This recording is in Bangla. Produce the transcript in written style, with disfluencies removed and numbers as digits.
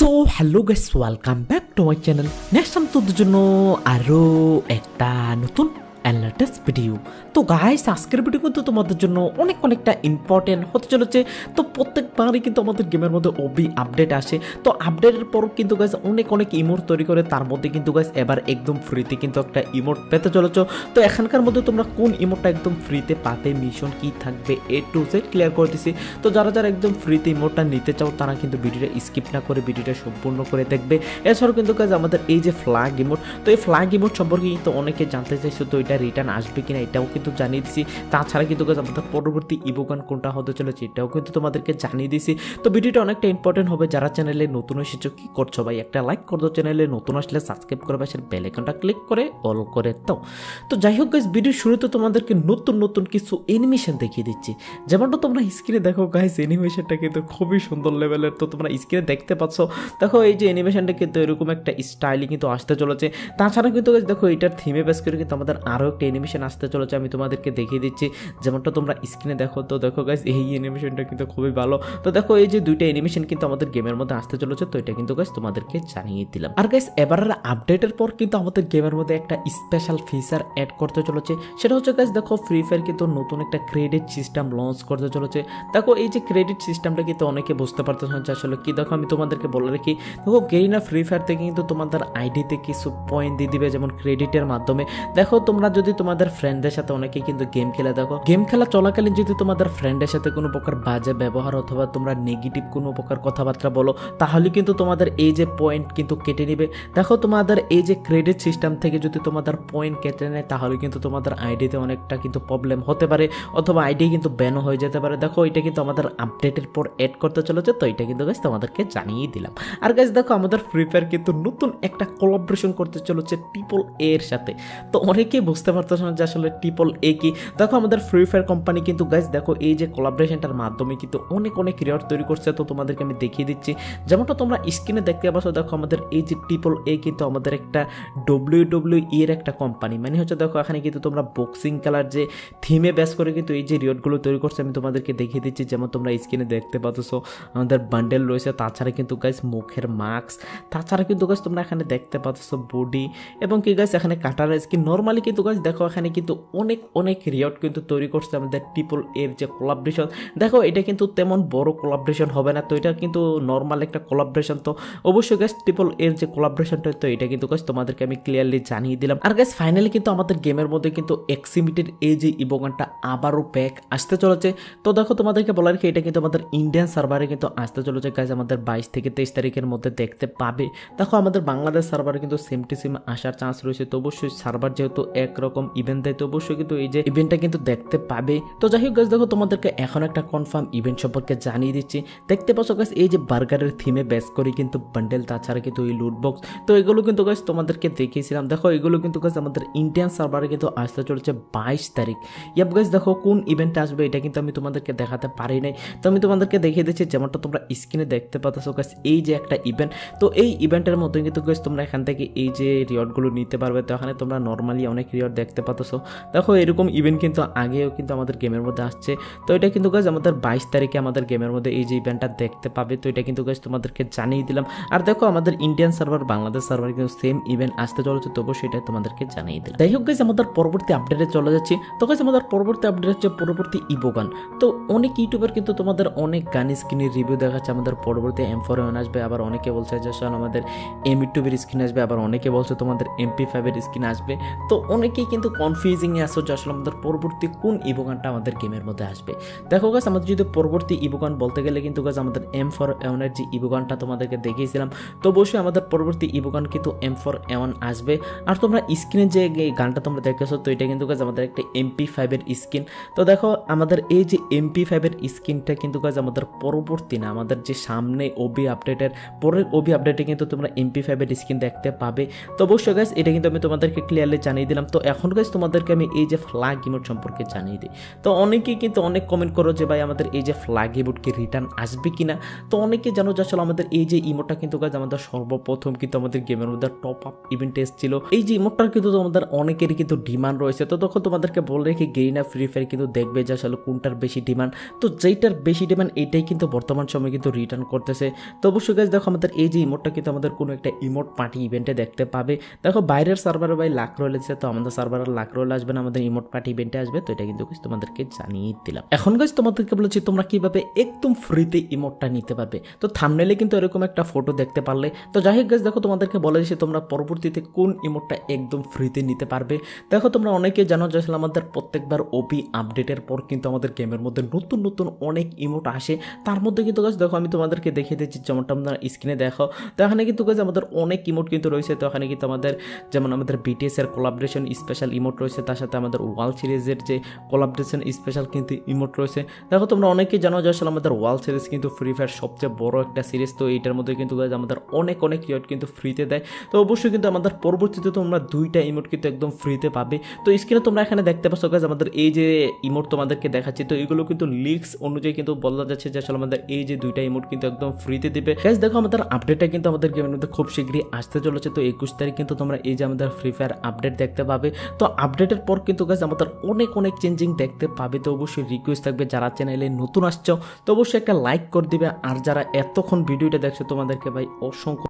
So hello guys, welcome back to my channel. Next time তোদের জন্য আরও একটা নতুন লেটেস্ট ভিডিও। তো গাইস, আজকের ভিডিও কিন্তু তোমাদের জন্য অনেকটা ইম্পর্টেন্ট হতে চলেছে। তো প্রত্যেকবারই কিন্তু আমাদের গেমের মধ্যে ওবি আপডেট আসে। তো আপডেটের পর কিন্তু গাইস অনেক ইমোট তৈরি করে, তার মধ্যে কিন্তু গাইস এবার একদম ফ্রিতে কিন্তু একটা ইমোট পেতে চলেছ। তো এখানকার মধ্যে তোমরা কোন ইমোটটা একদম ফ্রিতে পাতে, মিশন কি থাকবে, এ টু জেড ক্লিয়ার করে দিছি। তো যারা একদম ফ্রিতে ইমোটটা নিতে চাও তারা কিন্তু ভিডিওটা স্কিপ না করে ভিডিওটা সম্পূর্ণ করে দেখবে। এছাড়াও কিন্তু গাইস আমাদের এই যে ফ্ল্যাগ ইমোট, তো এই ফ্ল্যাগ ইমোট সম্পর্কে কিন্তু অনেকে জানতে চাইছো, তো এটা রিটার্ন আসবে কিনা এটাও কিন্তু জানিয়ে দিছি। তাছাড়া কিন্তু গাইস আমাদের পরবর্তী ইভোগান কোনটা হতে চলেছে এটাও কিন্তু তোমাদেরকে জানিয়ে দিছি। তো ভিডিওটা অনেকটা ইম্পর্টেন্ট হবে। যারা চ্যানেলে নতুন এসেছো কি করছো ভাই, একটা লাইক করে দাও। চ্যানেলে নতুন আসলে সাবস্ক্রাইব করে পাশের বেল আইকনটা ক্লিক করে অল করে দাও। তো যাই হোক গাইস, ভিডিওর শুরুতে তোমাদেরকে নতুন কিছু অ্যানিমেশন দেখিয়ে দিচ্ছি। যেমনটা তোমরা স্ক্রিনে দেখো গাইস, অ্যানিমেশনটা কিন্তু খুবই সুন্দর লেভেলের। তো তোমরা স্ক্রিনে দেখতে পাচ্ছ, দেখো এই যে অ্যানিমেশনটা কিন্তু এরকম একটা স্টাইলে কিন্তু আসতে চলেছে। তাছাড়া কিন্তু গাইস দেখো এটার থিমে বেস করে কিন্তু আমাদের আরও একটা অ্যানিমেশন আসতে চলেছে, আমি তোমাদেরকে দেখিয়ে দিচ্ছি। যেমনটা তোমরা স্ক্রিনে দেখো, তো দেখো গাইস এই অ্যানিমেশনটা কিন্তু খুবই ভালো। তো দেখো এই যে দুইটা অ্যানিমেশন কিন্তু আমাদের গেমের মধ্যে আসতে চলেছে, তো এটা কিন্তু গাইস তোমাদেরকে জানিয়ে দিলাম। আর গাইস এবারের আপডেটের পর কিন্তু আমাদের গেমের মধ্যে একটা স্পেশাল ফিচার অ্যাড করতে চলেছে। সেটা হচ্ছে গাইস দেখো ফ্রি ফায়ার কিন্তু নতুন একটা ক্রেডিট সিস্টেম লঞ্চ করতে চলেছে। দেখো এই যে ক্রেডিট সিস্টেমটা কিন্তু অনেকে বুঝতে পারতেছে না আসলে কি। দেখো আমি তোমাদেরকে বলে রাখি, দেখো গেরিনা ফ্রি ফায়ার থেকে কিন্তু তোমাদের আইডিতে কিছু পয়েন্ট দিয়ে দিবে, যেমন ক্রেডিটের মাধ্যমে। দেখো তোমরা যদি তোমাদের ফ্রেন্ডদের সাথে অনেকে কিন্তু গেম খেলে, দেখো গেম খেলা চলাকালীন যদি তোমাদের ফ্রেন্ডের সাথে কোনো প্রকার বাজে ব্যবহার অথবা তোমরা নেগেটিভ কোনো প্রকার কথাবার্তা বলো, তাহলে কিন্তু তোমাদের এই যে পয়েন্ট কিন্তু কেটে নিবে। দেখো তোমাদের এই যে ক্রেডিট সিস্টেম থেকে যদি তোমাদের পয়েন্ট কেটে নেয়, তাহলে কিন্তু তোমাদের আইডিতে অনেকটা কিন্তু প্রবলেম হতে পারে, অথবা আইডি কিন্তু ব্যানও হয়ে যেতে পারে। দেখো এটা কিন্তু আমাদের আপডেটের পর অ্যাড করতে চলেছে, তো এটা কিন্তু গাইস তোমাদেরকে জানিয়ে দিলাম। আর গাইস দেখো আমাদের ফ্রি ফায়ার কিন্তু নতুন একটা কোলাবোরেশন করতে চলেছে ট্রিপল এ এর সাথে। তো অনেকেই বুঝতে পারতেছে না যে আসলে ট্রিপল এ কি। দেখো আমাদের ফ্রি ফায়ার কোম্পানি কিন্তু গাইস দেখো এই যে কোলাবোরেশনটার মাধ্যমে কিন্তু অনেক রিওয়ার্ড তৈরি করছে। তো তোমাদেরকে আমি দেখিয়ে দিচ্ছি, যেমনটা তোমরা স্ক্রিনে দেখতে পাচ্ছ। দেখো আমাদের এই যে ট্রিপল এ কিন্তু আমাদের একটা WWE এর একটা কোম্পানি, মানে হচ্ছে দেখো এখানে কিন্তু তোমরা বক্সিং খেলার যে থিমে বেস করে কিন্তু এই যে রিওয়ার্ডগুলো তৈরি করছে, আমি তোমাদেরকে দেখিয়ে দিচ্ছি। যেমন তোমরা স্ক্রিনে দেখতে পাচ্ছ আমাদের বান্ডেল রয়েছে, তাছাড়া কিন্তু গাইস মুখের মাস্ক, তাছাড়া কিন্তু গাইস তোমরা এখানে দেখতে পাচ্ছ বডি, এবং কি গাইস এখানে কাটার স্কিন। নর্মালি কিন্তু গাইস দেখো এখানে কিন্তু অনেক রিওয়ার্ড কিন্তু তৈরি করছে আমাদের ট্রিপল এর যে কোলাবোরেশন। দেখো এটা কিন্তু তেমন বড় কোলাবোরেশন হবে না, তো এটা কিন্তু নর্মাল একটা কোলাবোরেশন। তো অবশ্যই গাইস ট্রিপল এর যে কোলাবোরেশনটা, তো এটা কিন্তু গাইস তোমাদেরকে আমি ক্লিয়ারলি জানিয়ে দিলাম। আর গাইস ফাইনালি কিন্তু আমাদের গেমের মধ্যে কিন্তু এক্সিমিটের এই যে ইভোগানটা আবারও ব্যাক আসতে চলেছে। তো দেখো তোমাদেরকে বলার কি, এটা কিন্তু আমাদের ইন্ডিয়ান সার্ভারে কিন্তু আসতে চলেছে গাইস, আমাদের 22 থেকে 23 তারিখের মধ্যে দেখতে পাবে। দেখো আমাদের বাংলাদেশ সার্ভারে কিন্তু সেম টু সেম আসার চান্স রয়েছে। তো অবশ্যই সার্ভার যেহেতু একরকম ইভেন্ট দেয়, তো অবশ্যই কিন্তু এই যে ইভেন্টটা কিন্তু দেখতে পাবে। তো যাই হোক গাইস দেখো তোমাদেরকে এখন একটা কনফার্ম ইভেন্ট সম্পর্কে জানিয়ে দিচ্ছি। দেখতে পাচ্ছ গাইস এই যে বার্গারের থিমে বেস করে কিন্তু বান্ডেল, তাছাড়া কিন্তু এই লুট বক্স, তো এগুলো কিন্তু গাইস তোমাদেরকে দেখিয়েছিলাম। দেখো এগুলো কিন্তু গাইস আমাদের ইন্ডিয়ান সার্ভারে কিন্তু আসতে চলেছে 22 তারিখ। ইয়াপ গাইস দেখো কোন ইভেন্টে আসবে এটা কিন্তু আমি তোমাদেরকে দেখাতে পারি নাই, তো আমি তোমাদেরকে দেখিয়ে দিচ্ছি। যেমনটা তোমরা স্ক্রিনে দেখতে পাচ্ছ গাইস এই যে একটা ইভেন্ট, তো এই ইভেন্টের মধ্যে কিন্তু গাইস তোমরা এখান থেকে এই যে রিওয়ার্ডগুলো নিতে পারবে। তো এখানে তোমরা নর্মালি অনেক রিওয়ার্ড দেখতে পাচ্ছ। দেখো এরকম ইভেন্ট কিন্তু আগেও কিন্তু আমাদের গেমের মধ্যে আসছে। তো এটা কিন্তু গাইস আমাদের 22 তারিখে আমাদের গেমের মধ্যে এই যে ইভেন্টটা দেখতে পাবে। তো এটা কিন্তু গাইস তোমাদেরকে জানিয়ে দিলাম। আর দেখো আমাদের ইন্ডিয়ান সার্ভার বাংলাদেশ সার্ভারে কিন্তু সেম ইভেন্ট আসতে চলেছে, তবু সেটা তোমাদেরকে জানিয়ে দিলাম। যাই হোক গাইস আমাদের পরবর্তী আপডেটে চলে যাচ্ছি। তো গাইস আমাদের পরবর্তী আপডেট হচ্ছে পরবর্তী ইভোগান। তো অনেক ইউটিউবার কিন্তু তোমাদের অনেক গান স্কিনের রিভিউ দেখাচ্ছে, আমাদের পরবর্তী M4 আসবে। আবার অনেকে বলছে যে আসলে আমাদের M2 এর স্কিন আসবে, আবার অনেকে বলছে তোমাদের MP5 এর স্কিন আসবে। তো অনেকেই কিন্তু কনফিউজিং এ আসছে যে আসলে আমাদের পরবর্তী কোন ইভোগানটা আমাদের গেমের মধ্যে আসবে। দেখো গাইস আমাদের যদি পরবর্তী ইভোগান বলতে গেলে কিন্তু গাইস আমাদের M4A1 এর যে ইভোগানটা তোমাদেরকে দেখিয়েছিলাম, তো অবশ্যই আমাদের পরবর্তী ইভোগান কিন্তু M4A1 আসবে। আর তোমরা স্ক্রিনে যে গানটা তোমরা দেখতেছো, তো এটা কিন্তু গাইস আমাদের একটা MP5 এর স্কিন। তো দেখো আমাদের এই যে MP5 এর স্কিনটা কিন্তু গাইস আমাদের পরবর্তী না, আমাদের যে সামনে ওবি আপডেটের পরের ওবি আপডেটে কিন্তু তোমরা MP5 এর স্কিন দেখতে পাবে। তো অবশ্যই গাইস এটা কিন্তু আমি তোমাদেরকে ক্লিয়ারলি জানিয়ে দিলাম। তো এখন গাইস তোমাদেরকে আমি এই যে ফ্ল্যাগ ইমোট সম্পর্কে জানিয়ে দিই। তো অনেকেই কিন্তু অনেক কমেন্ট করো যে ভাই আমাদের এই যে ফ্ল্যাগ ইমোটকে রিটার্ন আসবে কিনা। তো অনেকে জানো যে আসলে আমাদের এই যে ইমোটটা কিন্তু গাইস আমাদের সর্বপ্রথম কিন্তু আমাদের গেমের মধ্যে টপ আপ ইভেন্ট এসেছিল। এই যে ইমোটটার কিন্তু তোমাদের অনেকেরই কিন্তু ডিমান্ড রয়েছে। তো তখন তোমাদেরকে বলে রেখে গেইনা ফ্রি ফায়ার কিন্তু দেখবে যে আসলে কোনটার বেশি ডিমান্ড। তো যেইটার বেশি ডিমান্ড এইটাই কিন্তু বর্তমান সময়ে কিন্তু রিটার্ন করতেছে। তো অবশ্যই গাইস দেখো আমাদের এই যে ইমোটটা কিন্তু আমাদের কোনো একটা ইমোট পার্টি ইভেন্টে দেখতে পাবে। দেখো বাইরের সার্ভারে ভাই লাখ রয়েল আছে, তো আমাদের সার্ভারে লাখ রয়েল আসবে না, আমাদের ইমোট পার্টি ইভেন্টে আসবে। তো এটা কিন্তু তোমাদেরকে জানিয়ে দিলাম। এখন গাইস তোমাদেরকে বলেছি তোমরা কিভাবে একদম ফ্রিতে ইমোটটা নিতে পারবে। তো থাম্বনেলে কিন্তু এরকম একটা ফটো দেখতে পারলে। তো যাই হোক গাইস দেখো তোমাদেরকে বলে দিচ্ছি তোমরা পরবর্তীতে কোন ইমোটটা একদম ফ্রিতে নিতে পারবে। দেখো তোমরা অনেকে জানো যে আসলে আমাদের প্রত্যেকবার ওপি আপডেটের পর কিন্তু আমাদের গেমের মধ্যে নতুন নতুন অনেক ইমোট আসে। তার মধ্যে কিন্তু গাইস দেখো আমি তোমাদেরকে দেখিয়ে দিচ্ছি, যেমনটা আপনারা স্ক্রিনে দেখো। তো এখানে কিন্তু গাইস আমাদের অনেক ইমোট কিন্তু রয়েছে। তো এখানে কিন্তু আমাদের যেমন আমাদের বিটিএস এর কোলাবরেশন স্পেশাল ইমোট রয়েছে, তার সাথে আমাদের ওয়াল সিরিজের যে কোলাবরেশন স্পেশাল কিন্তু ইমোট রয়েছে। দেখো তোমরা অনেকেই জানো যে আসলে আমাদের ওয়াল সিরিজ কিন্তু ফ্রি ফায়ার সবচেয়ে বড় একটা সিরিজ। তো এইটার মধ্যে কিন্তু গাইস আমাদের অনেক রিওয়ার্ড কিন্তু ফ্রিতে দেয়। তো অবশ্যই কিন্তু আমাদের পরবর্তীতে তোমরা দুইটা ইমোট কিন্তু একদম ফ্রিতে পাবে। তো স্ক্রিনে তোমরা এখানে দেখতে পাচ্ছ গাইস আমাদের এই যে ইমোট তোমাদেরকে দেখাচ্ছি। তো এগুলো কিন্তু লিক্স অনুযায়ী কিন্তু বলা যাচ্ছে যে আসলে আমাদের এই যে দুইটা ইমোট কিন্তু একদম ফ্রিতে দিবে। গাইস দেখো আমাদের আপডেটটা কিন্তু আমাদের গেমের মধ্যে খুব শীঘ্রই আসতে চলেছে। তো 21 তারিখ কিন্তু তোমরা এই যে আমাদের ফ্রি ফায়ার আপডেট দেখতে পাবে। তো আপডেটের পর কিন্তু গাইস আমাদের অনেক চেঞ্জিং দেখতে পাবে। তো অবশ্যই রিকোয়েস্ট থাকবে যারা চ্যানেলে নতুন আসছো তো অবশ্যই একটা লাইক করে দিবে। আর যারা এতক্ষণ ভিডিওটা দেখছো তোমাদেরকে ভাই অসংখ্য